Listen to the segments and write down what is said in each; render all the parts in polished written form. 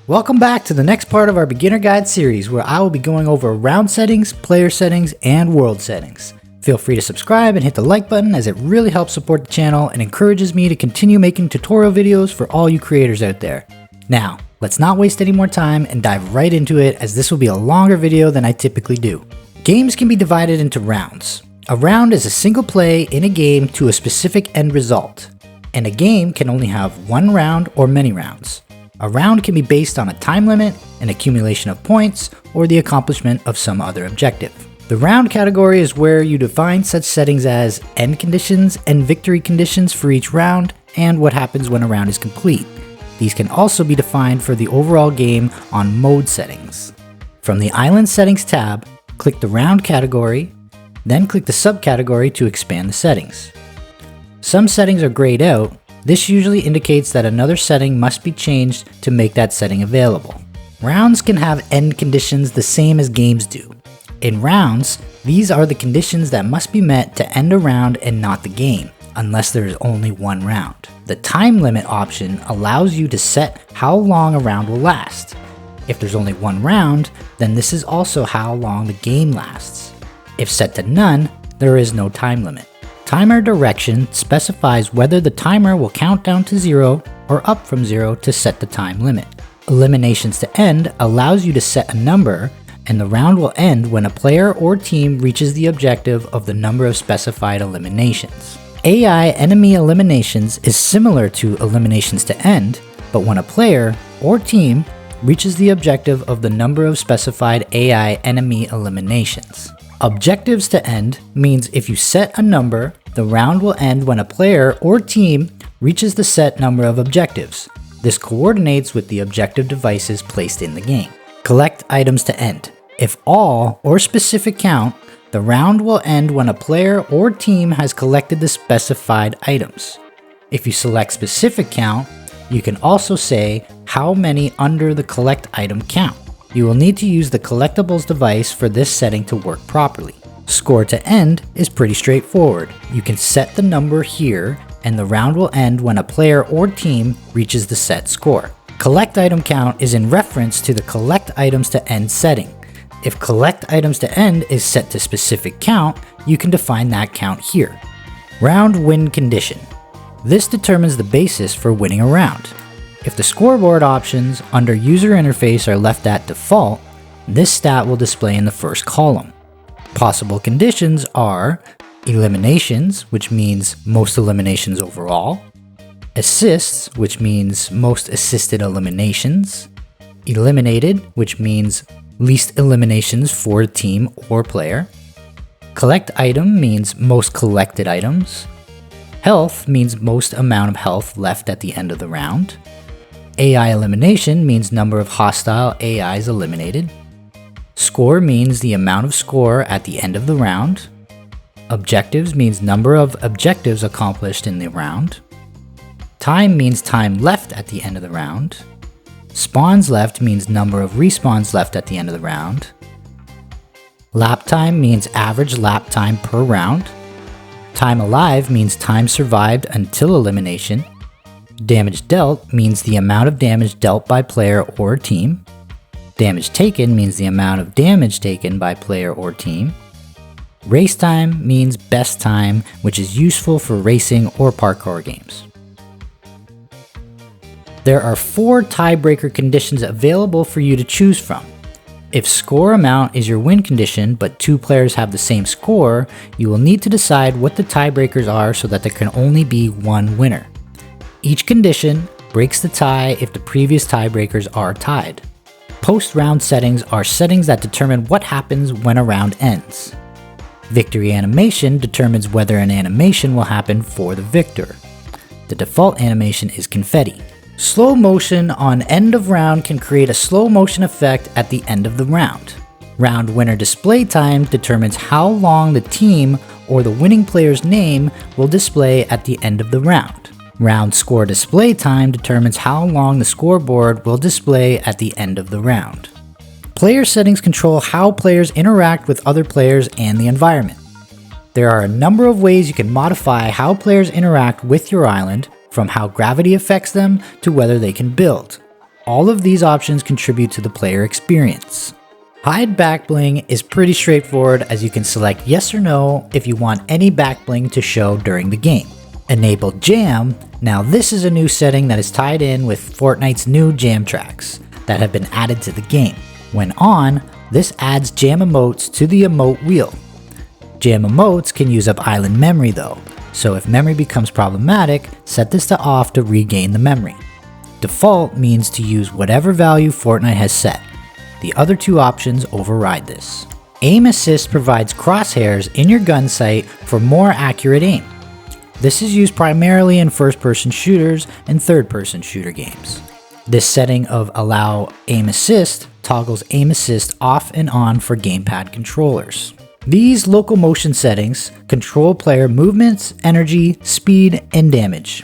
Welcome back to the next part of our beginner guide series where I will be going over round settings, player settings, and world settings. Feel free to subscribe and hit the like button as it really helps support the channel and encourages me to continue making tutorial videos for all you creators out there. Now, let's not waste any more time and dive right into it as this will be a longer video than I typically do. Games can be divided into rounds. A round is a single play in a game to a specific end result, and a game can only have one round or many rounds. A round can be based on a time limit, an accumulation of points, or the accomplishment of some other objective. The round category is where you define such settings as end conditions and victory conditions for each round, and what happens when a round is complete. These can also be defined for the overall game on mode settings. From the Island Settings tab, click the round category, then click the subcategory to expand the settings. Some settings are grayed out. This usually indicates that another setting must be changed to make that setting available. Rounds can have end conditions the same as games do. In rounds, these are the conditions that must be met to end a round and not the game, unless there is only one round. The time limit option allows you to set how long a round will last. If there's only one round, then this is also how long the game lasts. If set to none, there is no time limit. Timer direction specifies whether the timer will count down to 0 or up from 0 to set the time limit. Eliminations to end allows you to set a number, and the round will end when a player or team reaches the objective of the number of specified eliminations. AI enemy eliminations is similar to eliminations to end, but when a player or team reaches the objective of the number of specified AI enemy eliminations. Objectives to end means if you set a number, the round will end when a player or team reaches the set number of objectives. This coordinates with the objective devices placed in the game. Collect items to end. If all or specific count, the round will end when a player or team has collected the specified items. If you select specific count, you can also say how many under the collect item count. You will need to use the collectibles device for this setting to work properly. Score to end is pretty straightforward. You can set the number here, and the round will end when a player or team reaches the set score. Collect item count is in reference to the collect items to end setting. If collect items to end is set to specific count, you can define that count here. Round win condition. This determines the basis for winning a round. If the scoreboard options under user interface are left at default, this stat will display in the first column. Possible conditions are eliminations, which means most eliminations overall, assists, which means most assisted eliminations, eliminated, which means least eliminations for a team or player, collect item means most collected items, health means most amount of health left at the end of the round, AI elimination means number of hostile AIs eliminated. Score means the amount of score at the end of the round. Objectives means number of objectives accomplished in the round. Time means time left at the end of the round. Spawns left means number of respawns left at the end of the round. Lap time means average lap time per round. Time alive means time survived until elimination. Damage dealt means the amount of damage dealt by player or team. Damage taken means the amount of damage taken by player or team. Race time means best time, which is useful for racing or parkour games. There are 4 tiebreaker conditions available for you to choose from. If score amount is your win condition, but 2 players have the same score, you will need to decide what the tiebreakers are so that there can only be one winner. Each condition breaks the tie if the previous tiebreakers are tied. Post-round settings are settings that determine what happens when a round ends. Victory animation determines whether an animation will happen for the victor. The default animation is confetti. Slow motion on end of round can create a slow motion effect at the end of the round. Round winner display time determines how long the team or the winning player's name will display at the end of the round. Round score display time determines how long the scoreboard will display at the end of the round. Player settings control how players interact with other players and the environment. There are a number of ways you can modify how players interact with your island, from how gravity affects them to whether they can build. All of these options contribute to the player experience. Hide back bling is pretty straightforward, as you can select yes or no if you want any back bling to show during the game. Enable jam. Now this is a new setting that is tied in with Fortnite's new jam tracks that have been added to the game. When on, this adds jam emotes to the emote wheel. Jam emotes can use up island memory though, so if memory becomes problematic, set this to off to regain the memory. Default means to use whatever value Fortnite has set. The other two options override this. Aim assist provides crosshairs in your gun sight for more accurate aim. This is used primarily in first-person shooters and third-person shooter games. This setting of allow aim assist toggles aim assist off and on for gamepad controllers. These local motion settings control player movements, energy, speed, and damage.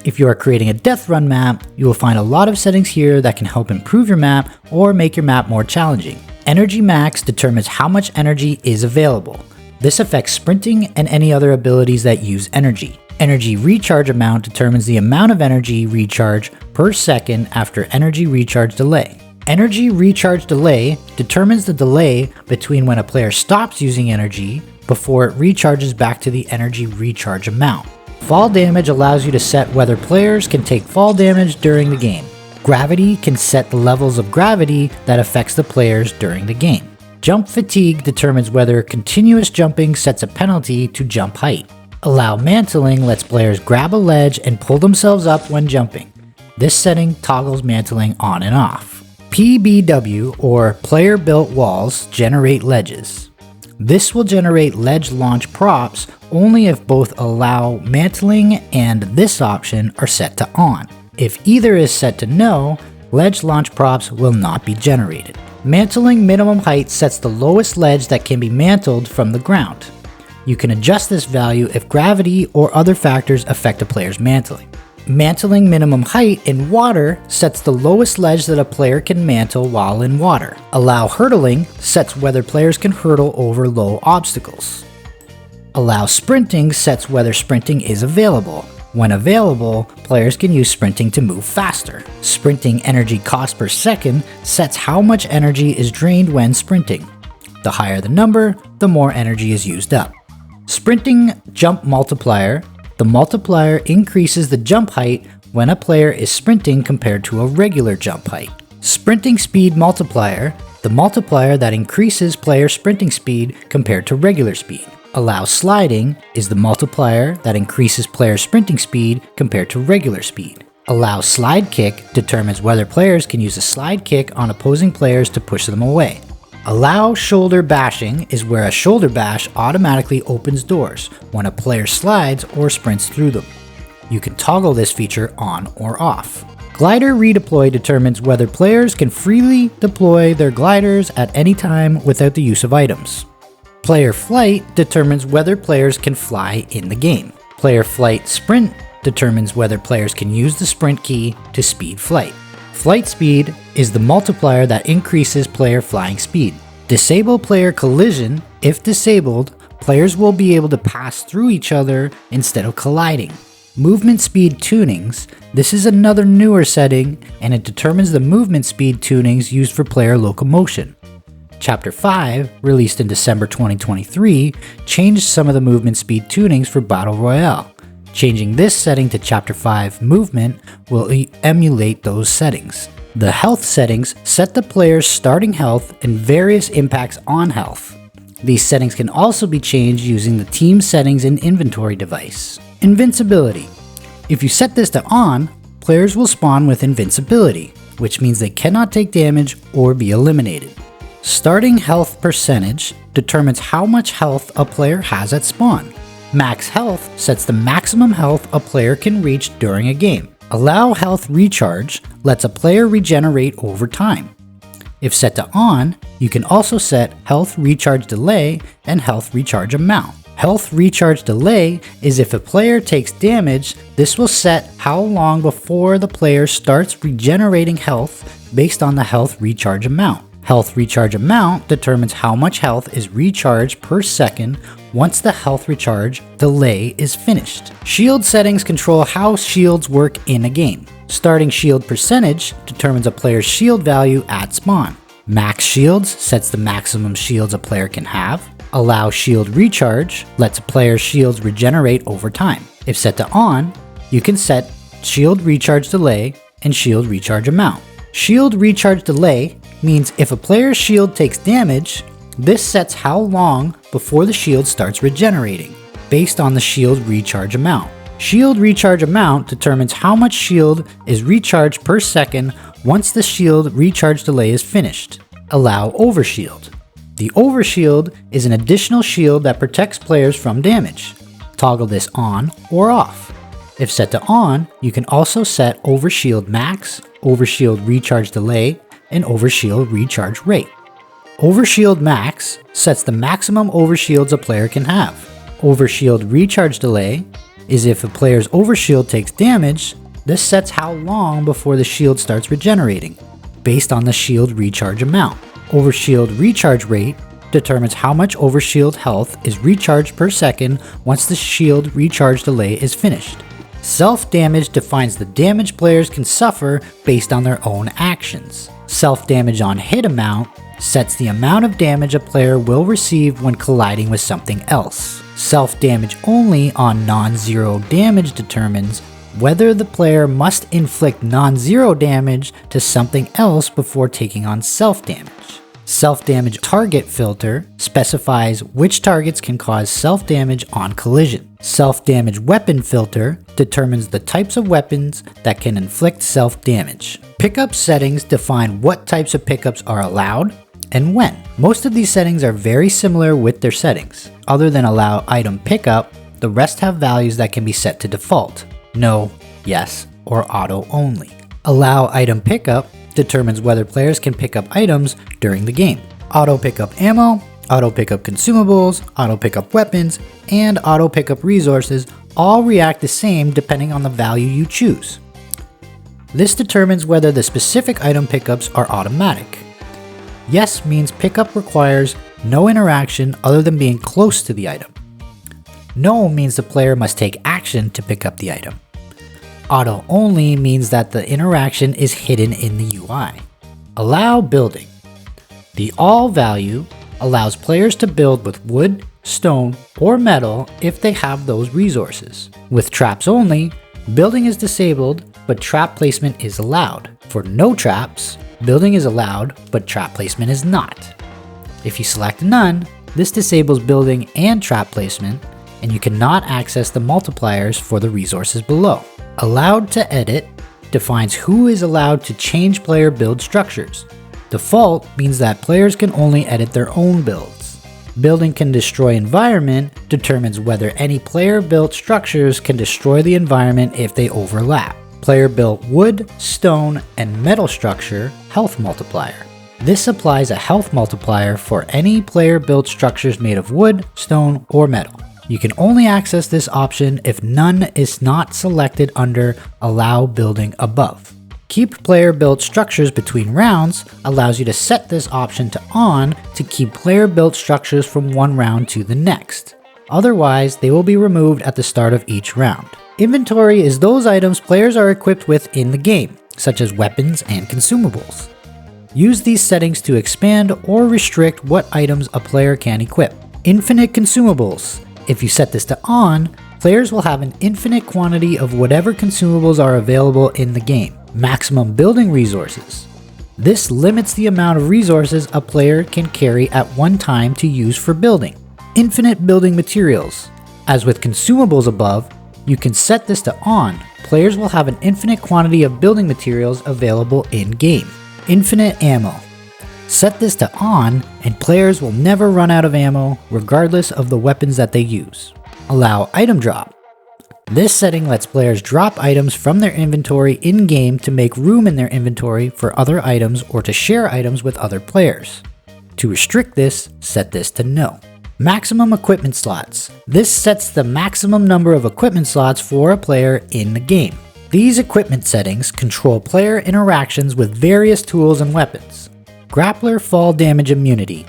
If you are creating a death run map, you will find a lot of settings here that can help improve your map or make your map more challenging. Energy max determines how much energy is available. This affects sprinting and any other abilities that use energy. Energy recharge amount determines the amount of energy recharge per second after energy recharge delay. Energy recharge delay determines the delay between when a player stops using energy before it recharges back to the energy recharge amount. Fall damage allows you to set whether players can take fall damage during the game. Gravity can set the levels of gravity that affects the players during the game. Jump fatigue determines whether continuous jumping sets a penalty to jump height. Allow mantling lets players grab a ledge and pull themselves up when jumping. This setting toggles mantling on and off. PBW, or player built walls, generate ledges. This will generate ledge launch props only if both allow mantling and this option are set to on. If either is set to no, ledge launch props will not be generated. Mantling minimum height sets the lowest ledge that can be mantled from the ground. You can adjust this value if gravity or other factors affect a player's mantling. Mantling minimum height in water sets the lowest ledge that a player can mantle while in water. Allow hurdling sets whether players can hurdle over low obstacles. Allow sprinting sets whether sprinting is available. When available, players can use sprinting to move faster. Sprinting energy cost per second sets how much energy is drained when sprinting. The higher the number, the more energy is used up. Sprinting jump multiplier. The multiplier increases the jump height when a player is sprinting compared to a regular jump height. Sprinting speed multiplier. The multiplier that increases player sprinting speed compared to regular speed. Allow sliding is the multiplier that increases player sprinting speed compared to regular speed. Allow slide kick determines whether players can use a slide kick on opposing players to push them away. Allow shoulder bashing is where a shoulder bash automatically opens doors when a player slides or sprints through them. You can toggle this feature on or off. Glider redeploy determines whether players can freely deploy their gliders at any time without the use of items. Player flight determines whether players can fly in the game. Player flight sprint determines whether players can use the sprint key to speed flight. Flight speed is the multiplier that increases player flying speed. Disable player collision. If disabled, players will be able to pass through each other instead of colliding. Movement speed tunings. This is another newer setting, and it determines the movement speed tunings used for player locomotion. Chapter 5, released in December 2023, changed some of the movement speed tunings for Battle Royale. Changing this setting to Chapter 5 movement will emulate those settings. The health settings set the player's starting health and various impacts on health. These settings can also be changed using the team settings and inventory device. Invincibility. If you set this to on, players will spawn with invincibility, which means they cannot take damage or be eliminated. Starting health percentage determines how much health a player has at spawn. Max health sets the maximum health a player can reach during a game. Allow health recharge lets a player regenerate over time. If set to on, you can also set health recharge delay and health recharge amount. Health recharge delay is if a player takes damage, this will set how long before the player starts regenerating health based on the health recharge amount. Health recharge amount determines how much health is recharged per second once the health recharge delay is finished. Shield settings control how shields work in a game. Starting shield percentage determines a player's shield value at spawn. Max shields sets the maximum shields a player can have. Allow shield recharge lets a player's shields regenerate over time. If set to on, you can set shield recharge delay and shield recharge amount. Shield recharge delay means if a player's shield takes damage, this sets how long before the shield starts regenerating, based on the shield recharge amount. Shield recharge amount determines how much shield is recharged per second once the shield recharge delay is finished. Allow overshield. The overshield is an additional shield that protects players from damage. Toggle this on or off. If set to on, you can also set overshield max, overshield recharge delay, and overshield recharge rate. Overshield max sets the maximum overshields a player can have. Overshield recharge delay is if a player's overshield takes damage, this sets how long before the shield starts regenerating, based on the shield recharge amount. Overshield recharge rate determines how much overshield health is recharged per second once the shield recharge delay is finished. Self-damage defines the damage players can suffer based on their own actions. Self-damage on hit amount sets the amount of damage a player will receive when colliding with something else. Self-damage only on non-zero damage determines whether the player must inflict non-zero damage to something else before taking on self-damage. Self-damage target filter specifies which targets can cause self-damage on collision. Self-damage weapon filter determines the types of weapons that can inflict self-damage. Pickup settings define what types of pickups are allowed and when. Most of these settings are very similar with their settings. Other than allow item pickup, the rest have values that can be set to default. No, yes, or auto only. Allow item pickup determines whether players can pick up items during the game. Auto pickup ammo, auto pickup consumables, auto pickup weapons, and auto pickup resources all react the same depending on the value you choose. This determines whether the specific item pickups are automatic. Yes means pickup requires no interaction other than being close to the item. No means the player must take action to pick up the item. Auto only means that the interaction is hidden in the UI. Allow building. The all value allows players to build with wood, stone, or metal if they have those resources. With traps only, building is disabled, but trap placement is allowed. For no traps, building is allowed, but trap placement is not. If you select none, this disables building and trap placement, and you cannot access the multipliers for the resources below. Allowed to edit defines who is allowed to change player build structures. Default means that players can only edit their own builds. Building can destroy environment determines whether any player built structures can destroy the environment if they overlap. Player built wood, stone, and metal structure health multiplier. This applies a health multiplier for any player built structures made of wood, stone, or metal. You can only access this option if none is not selected under Allow Building above. Keep player built structures between rounds allows you to set this option to on to keep player built structures from one round to the next. Otherwise, they will be removed at the start of each round. Inventory is those items players are equipped with in the game, such as weapons and consumables. Use these settings to expand or restrict what items a player can equip. Infinite consumables. If you set this to on, players will have an infinite quantity of whatever consumables are available in the game. Maximum building resources. This limits the amount of resources a player can carry at one time to use for building. Infinite building materials. As with consumables above, you can set this to on. Players will have an infinite quantity of building materials available in-game. Infinite ammo. Set this to on, and players will never run out of ammo, regardless of the weapons that they use. Allow item drop. This setting lets players drop items from their inventory in-game to make room in their inventory for other items or to share items with other players. To restrict this, set this to no. Maximum equipment slots. This sets the maximum number of equipment slots for a player in the game. These equipment settings control player interactions with various tools and weapons. Grappler fall damage immunity.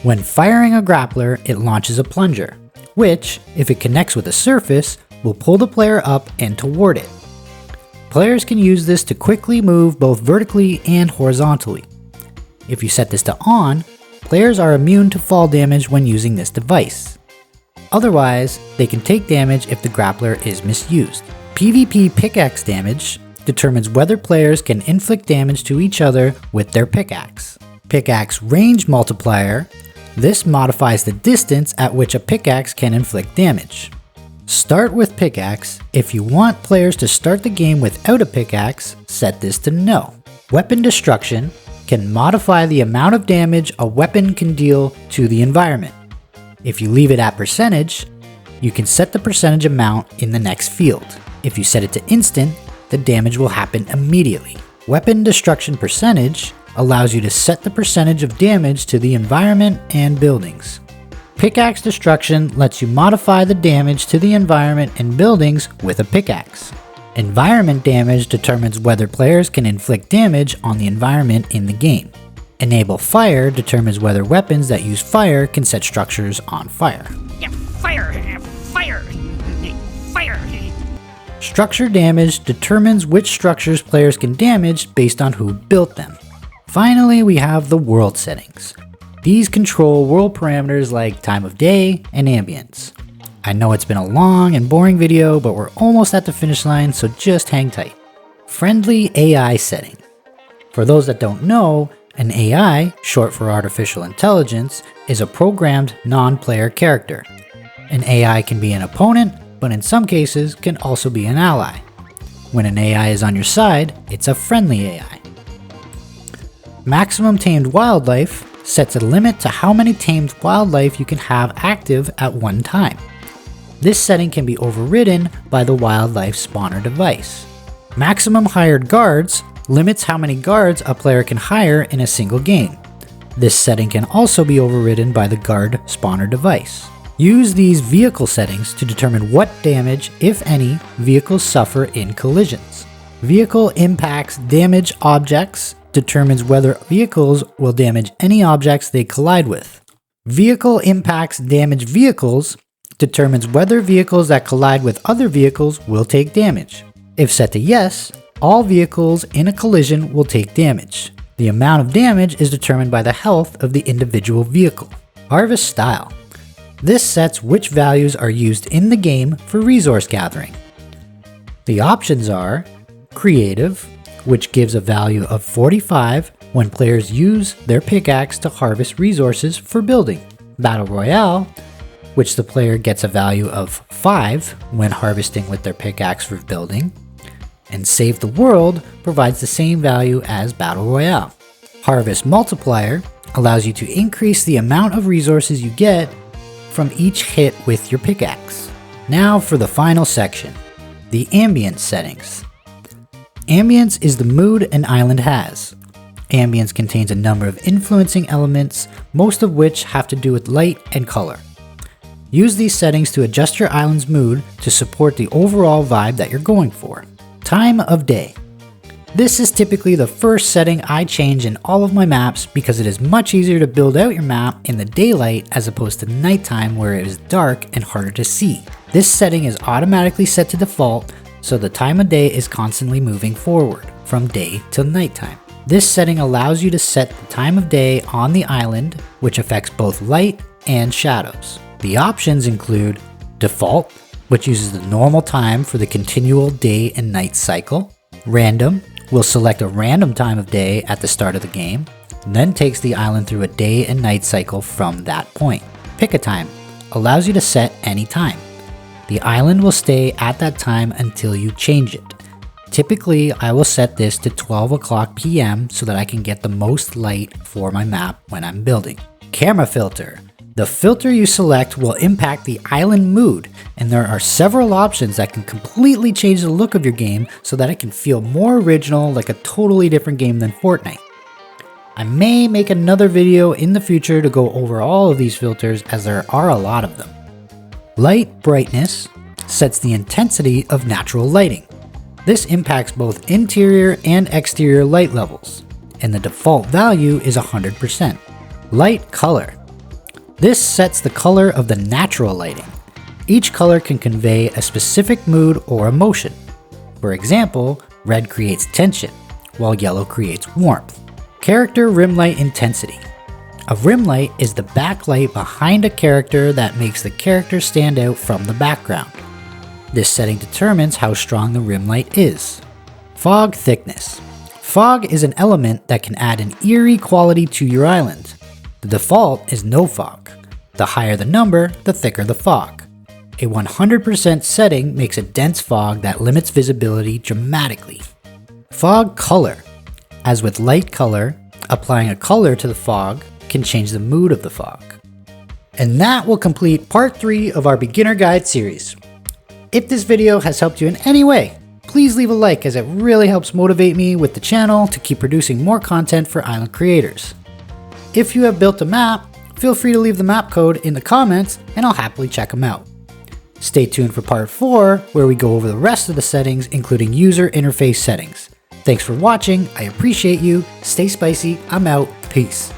When firing a grappler, it launches a plunger, which, if it connects with a surface, will pull the player up and toward it. Players can use this to quickly move both vertically and horizontally. If you set this to on, players are immune to fall damage when using this device. Otherwise, they can take damage if the grappler is misused. PvP pickaxe damage determines whether players can inflict damage to each other with their pickaxe. Pickaxe range multiplier. This modifies the distance at which a pickaxe can inflict damage. Start with pickaxe. If you want players to start the game without a pickaxe, set this to no. Weapon destruction can modify the amount of damage a weapon can deal to the environment. If you leave it at percentage, you can set the percentage amount in the next field. If you set it to instant, the damage will happen immediately. Weapon destruction percentage allows you to set the percentage of damage to the environment and buildings. Pickaxe destruction lets you modify the damage to the environment and buildings with a pickaxe. Environment damage determines whether players can inflict damage on the environment in the game. Enable fire determines whether weapons that use fire can set structures on fire. Yeah, fire! Fire! Fire! Structure damage determines which structures players can damage based on who built them. Finally, we have the world settings. These control world parameters like time of day and ambience. I know it's been a long and boring video, but we're almost at the finish line, so just hang tight. Friendly AI setting. For those that don't know, an AI, short for artificial intelligence, is a programmed non-player character. An AI can be an opponent, but in some cases can also be an ally. When an AI is on your side, it's a friendly AI. Maximum tamed wildlife sets a limit to how many tamed wildlife you can have active at one time. This setting can be overridden by the wildlife spawner device. Maximum hired guards limits how many guards a player can hire in a single game. This setting can also be overridden by the guard spawner device. Use these vehicle settings to determine what damage, if any, vehicles suffer in collisions. Vehicle impacts damage objects determines whether vehicles will damage any objects they collide with. Vehicle impacts damage vehicles determines whether vehicles that collide with other vehicles will take damage. If set to yes, all vehicles in a collision will take damage. The amount of damage is determined by the health of the individual vehicle. Harvest style. This sets which values are used in the game for resource gathering. The options are creative, which gives a value of 45 when players use their pickaxe to harvest resources for building. Battle royale, which the player gets a value of 5 when harvesting with their pickaxe for building. And Save the World provides the same value as Battle Royale. Harvest Multiplier allows you to increase the amount of resources you get from each hit with your pickaxe. Now for the final section, the ambience settings. Ambience is the mood an island has. Ambience contains a number of influencing elements, most of which have to do with light and color. Use these settings to adjust your island's mood to support the overall vibe that you're going for. Time of day. This is typically the first setting I change in all of my maps because it is much easier to build out your map in the daylight as opposed to nighttime where it is dark and harder to see. This setting is automatically set to default, so the time of day is constantly moving forward from day to nighttime. This setting allows you to set the time of day on the island, which affects both light and shadows. The options include default, which uses the normal time for the continual day and night cycle. Random will select a random time of day at the start of the game, then takes the island through a day and night cycle from that point. Pick a time allows you to set any time. The island will stay at that time until you change it. Typically, I will set this to 12 o'clock PM so that I can get the most light for my map when I'm building. Camera filter. The filter you select will impact the island mood, and there are several options that can completely change the look of your game so that it can feel more original, like a totally different game than Fortnite. I may make another video in the future to go over all of these filters as there are a lot of them. Light brightness sets the intensity of natural lighting. This impacts both interior and exterior light levels, and the default value is 100%. Light color. This sets the color of the natural lighting. Each color can convey a specific mood or emotion. For example, Red creates tension, while yellow creates warmth. Character rim light intensity. A rim light is the backlight behind a character that makes the character stand out from the background. This setting determines how strong the rim light is. Fog thickness. Fog is an element that can add an eerie quality to your island. The default is no fog. The higher the number, the thicker the fog. A 100% setting makes a dense fog that limits visibility dramatically. Fog color. As with light color, applying a color to the fog can change the mood of the fog. And that will complete part 3 of our beginner guide series. If this video has helped you in any way, please leave a like as it really helps motivate me with the channel to keep producing more content for island creators. If you have built a map, feel free to leave the map code in the comments and I'll happily check them out. Stay tuned for part 4 where we go over the rest of the settings including user interface settings. Thanks for watching, I appreciate you, stay spicy, I'm out, peace.